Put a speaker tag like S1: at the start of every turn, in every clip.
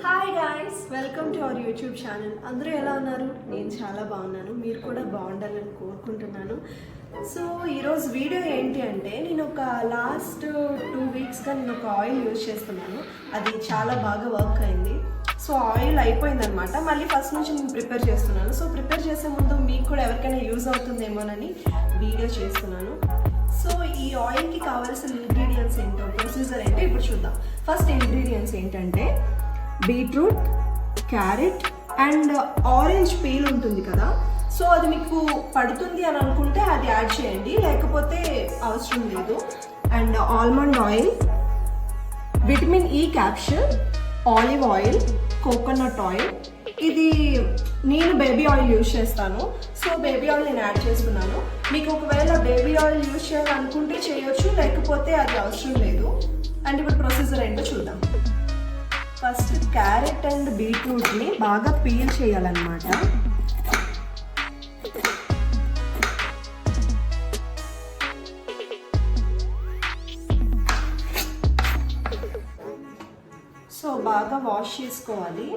S1: Hi guys, welcome to our YouTube channel. అందరూ ఎలా ఉన్నారు? నేను చాలా బాగున్నాను. మీరు కూడా బాగుండాలని కోరుకుంటున్నాను. సో ఈరోజు వీడియో ఏంటి అంటే, నేను ఒక లాస్ట్ 2 వీక్స్గా నేను ఒక ఆయిల్ యూజ్ చేస్తున్నాను. అది చాలా బాగా వర్క్ అయింది. సో ఆయిల్ అయిపోయిందనమాట. మళ్ళీ ఫస్ట్ నుంచి నేను ప్రిపేర్ చేస్తున్నాను. సో ప్రిపేర్ చేసే ముందు మీకు కూడా ఎవరికైనా యూజ్ అవుతుందేమోనని వీడియో చేస్తున్నాను. సో ఈ ఆయిల్కి కావాల్సిన ఇంగ్రీడియంట్స్ ఏంటో, ప్రొసీజర్ ఏంటో ఇప్పుడు చూద్దాం. ఫస్ట్ ఇంగ్రీడియంట్స్ ఏంటంటే beetroot, carrot and orange peel ఉంటుంది కదా, సో అది మీకు పడుతుంది అని అనుకుంటే అది యాడ్ చేయండి, లేకపోతే అవసరం లేదు. And almond oil, vitamin E capsule, olive oil, coconut oil. ఇది నేను బేబీ ఆయిల్ యూజ్ చేస్తాను, సో బేబీ ఆయిల్ నేను యాడ్ చేసుకున్నాను. మీకు ఒకవేళ బేబీ ఆయిల్ యూజ్ చేయాలనుకుంటే చేయొచ్చు, లేకపోతే అది అవసరం లేదు. అండ్ ఇప్పుడు ప్రొసీజర్ ఏంటో చూద్దాం. ఫస్ట్ క్యారెట్ అండ్ బీట్రూట్ని బాగా పీల్ చేయాలన్నమాట. సో బాగా వాష్ చేసుకోవాలి.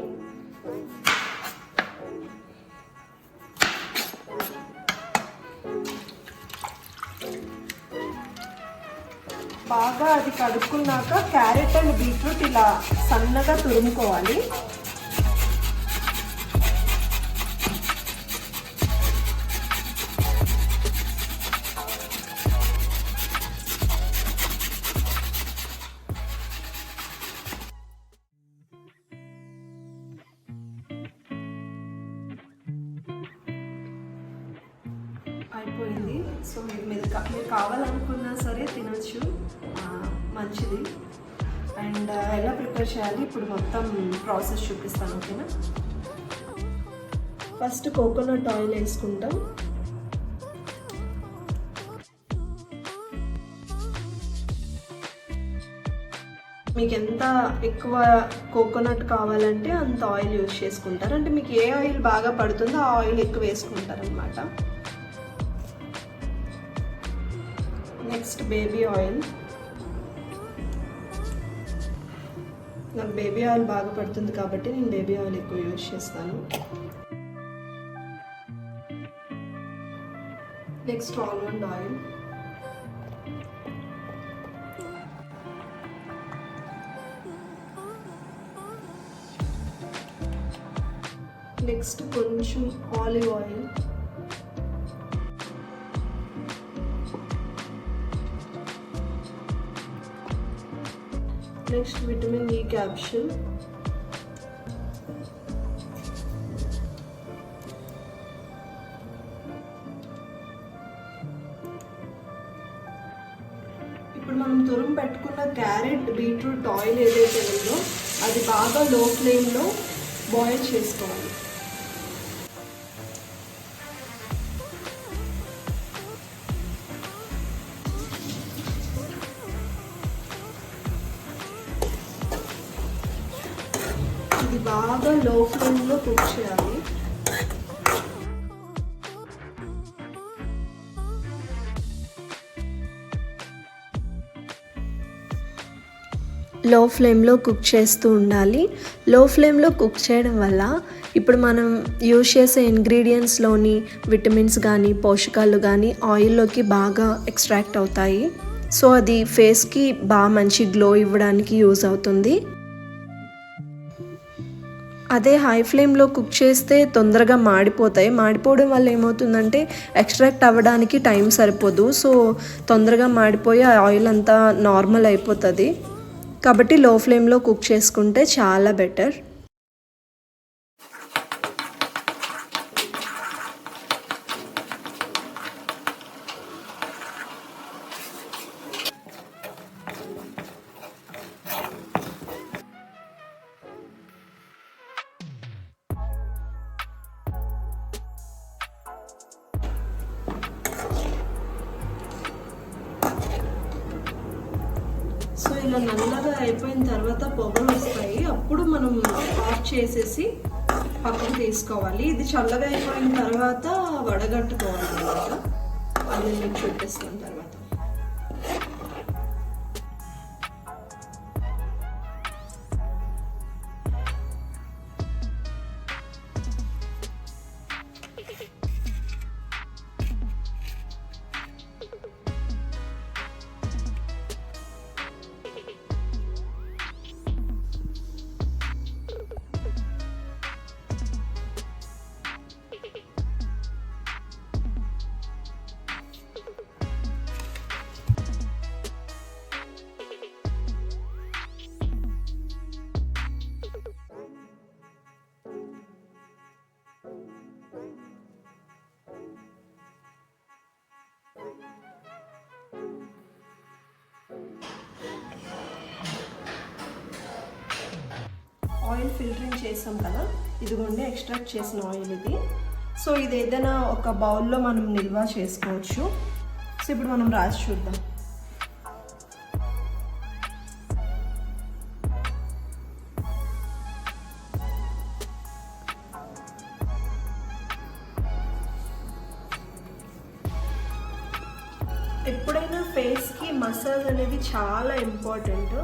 S1: బాగా అది కడుక్కున్నాక క్యారెట్ అండ్ బీట్రూట్ ఇలా సన్నగా తురుముకోవాలి. అయిపోయింది. సో మీరు కావాలనుకున్నా సరే తినచ్చు, మంచిది. అండ్ ఎలా ప్రిపేర్ చేయాలి ఇప్పుడు మొత్తం ప్రాసెస్ చూపిస్తాను, ఓకేనా? ఫస్ట్ కోకోనట్ ఆయిల్ వేసుకుంటాం. మీకు ఎంత ఎక్కువ కోకోనట్ కావాలంటే అంత ఆయిల్ యూజ్ చేసుకుంటారు. అంటే మీకు ఏ ఆయిల్ బాగా పడుతుందో ఆ ఆయిల్ ఎక్కువ వేసుకుంటారు అనమాట. Next baby oil. నాకు బేబీ ఆయిల్ బాగా పడుతుంది కాబట్టి నేను బేబీ ఆయిల్ ఎక్కువ యూజ్ చేస్తాను. Next almond oil. నెక్స్ట్ కొంచెం olive oil. Next vitamin E capsule. ఇప్పుడు మనం తురుము పెట్టుకున్న క్యారెట్, బీట్రూట్ ఆయిల్ ఏదైతే ఉందో అది బాగా లో ఫ్లేమ్లో బాయిల్ చేసుకోవాలి. ఇది బాగా లో ఫ్లేమ్లో కుక్ చేయాలి. లో ఫ్లేమ్లో కుక్ చేస్తూ ఉండాలి. లో ఫ్లేమ్లో కుక్ చేయడం వల్ల ఇప్పుడు మనం యూజ్ చేసే ఇంగ్రీడియంట్స్లోని విటమిన్స్ కానీ పోషకాలు కానీ ఆయిల్లోకి బాగా ఎక్స్ట్రాక్ట్ అవుతాయి. సో అది ఫేస్కి బాగా మంచి గ్లో ఇవ్వడానికి యూజ్ అవుతుంది. అదే హై ఫ్లేమ్లో కుక్ చేస్తే తొందరగా మాడిపోతాయి. మాడిపోవడం వల్ల ఏమవుతుందంటే ఎక్స్ట్రాక్ట్ అవ్వడానికి టైం సరిపోదు. సో తొందరగా మాడిపోయి ఆ ఆయిల్ అంతా నార్మల్ అయిపోతుంది. కాబట్టి లో ఫ్లేమ్లో కుక్ చేసుకుంటే చాలా బెటర్. సో ఇలా నల్లగా అయిపోయిన తర్వాత పొగలు వస్తాయి, అప్పుడు మనం ఆఫ్ చేసేసి పక్కకు తీసుకోవాలి. ఇది చల్లగా అయిపోయిన తర్వాత వడగట్టుకోవాలి అన్నమాట. అది మీకు చూపిస్తాను తర్వాత. ఆయిల్ ఫిల్టరింగ్ చేసాం కదా, ఇదిగోండి ఎక్స్ట్రాక్ట్ చేసిన ఆయిల్ ఇది. సో ఇది ఏదైనా ఒక బౌల్లో మనం నిల్వ చేసుకోవచ్చు. సో ఇప్పుడు మనం రాసి చూద్దాం. ఎప్పుడైనా ఫేస్కి మసాజ్ అనేది చాలా ఇంపార్టెంట్.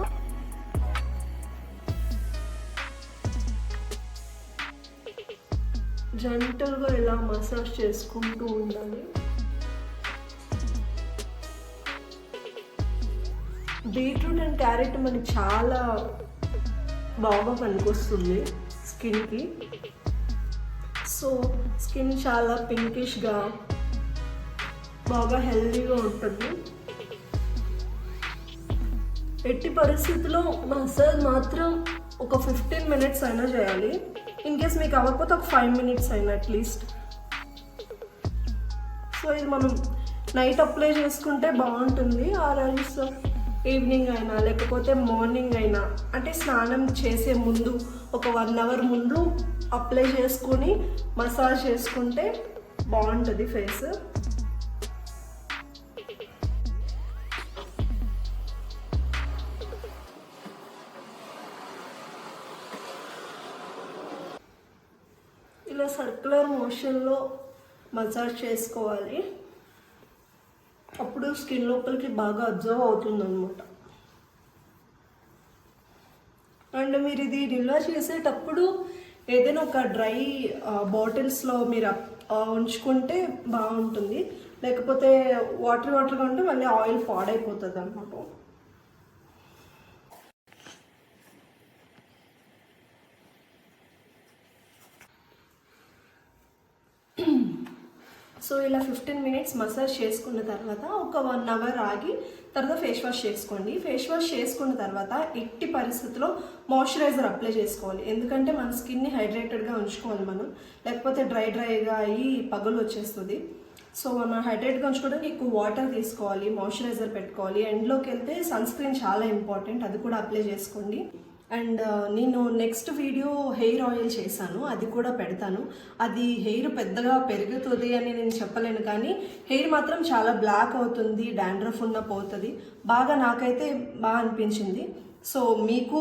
S1: జెంటల్గా ఇలా మసాజ్ చేసుకుంటూ ఉండాలి. బీట్రూట్ అండ్ క్యారెట్ మనకి చాలా బాగా పనికొస్తుంది స్కిన్కి. సో స్కిన్ చాలా పింకిష్గా బాగా హెల్దీగా ఉంటుంది. ఎట్టి పరిస్థితుల్లో మసాజ్ మాత్రం ఒక 15 మినిట్స్ అయినా చేయాలి. ఇన్ కేస్ మీకు అవ్వకపోతే ఒక 5 మినిట్స్ అయినా అట్లీస్ట్. సో ఇది మనం నైట్ అప్లై చేసుకుంటే బాగుంటుంది. ఆర్ఎల్స్ ఈవినింగ్ అయినా లేకపోతే మార్నింగ్ అయినా, అంటే స్నానం చేసే ముందు ఒక 1 అవర్ ముందు అప్లై చేసుకొని మసాజ్ చేసుకుంటే బాగుంటుంది ఫేస్. ఇలా సర్క్యులర్ మోషన్లో మసాజ్ చేసుకోవాలి. అప్పుడు స్కిన్ లోపలికి బాగా అబ్జర్వ్ అవుతుంది అనమాట. అండ్ మీరు ఇది నిల్వ చేసేటప్పుడు ఏదైనా ఒక డ్రై బాటిల్స్లో మీరు ఉంచుకుంటే బాగుంటుంది. లేకపోతే వాటర్గా ఉంటే మళ్ళీ ఆయిల్ పాడైపోతుంది అనమాట. సో ఇలా 15 మినిట్స్ మసాజ్ చేసుకున్న తర్వాత ఒక 1 అవర్ ఆగి తర్వాత ఫేస్ వాష్ చేసుకోండి. ఫేస్ వాష్ చేసుకున్న తర్వాత ఎట్టి పరిస్థితుల్లో మాయిశ్చరైజర్ అప్లై చేసుకోవాలి. ఎందుకంటే మన స్కిన్ని హైడ్రేటెడ్గా ఉంచుకోవాలి మనం, లేకపోతే డ్రైగా అయ్యి పగులు వచ్చేస్తుంది. సో మనం హైడ్రేట్గా ఉంచుకోవడానికి ఎక్కువ వాటర్ తీసుకోవాలి, మాయిశ్చరైజర్ పెట్టుకోవాలి. ఎండ్లోకి వెళ్తే సన్ స్క్రీన్ చాలా ఇంపార్టెంట్, అది కూడా అప్లై చేసుకోండి. అండ్ నేను నెక్స్ట్ వీడియో హెయిర్ ఆయిల్ చేశాను, అది కూడా పెడతాను. అది హెయిర్ పెద్దగా పెరుగుతుంది అని నేను చెప్పలేను, కానీ హెయిర్ మాత్రం చాలా బ్లాక్ అవుతుంది, డాండ్రఫ్ ఉన్న పోతుంది. బాగా నాకైతే బాగా అనిపించింది. సో మీకు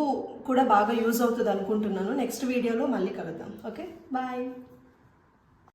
S1: కూడా బాగా యూజ్ అవుతుంది అనుకుంటున్నాను. నెక్స్ట్ వీడియోలో మళ్ళీ కలుద్దాం. Okay, bye.